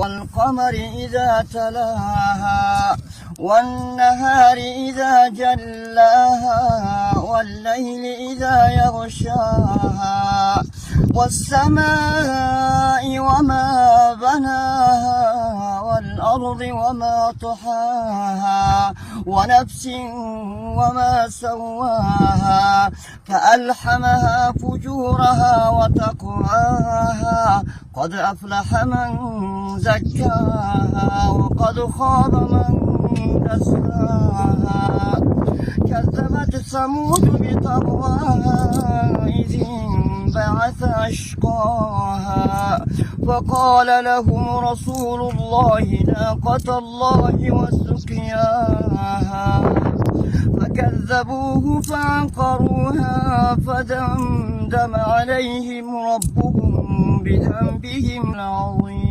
والقمر إذا تلاها والنهار إذا جلاها والليل إذا يغشاها والسماء وما بناها والأرض وما طحاها ونفس وما سواها فألحمها فجورها وتقواها قد أفلح من زكاها وقد خاب من دساها كذبت ثمود بطغواها إذ انبعث أشقاها فقال لهم رسول الله ناقة الله وسقياها فكذبوه فعقروها فدمدم عليهم ربهم بذنبهم العظيم.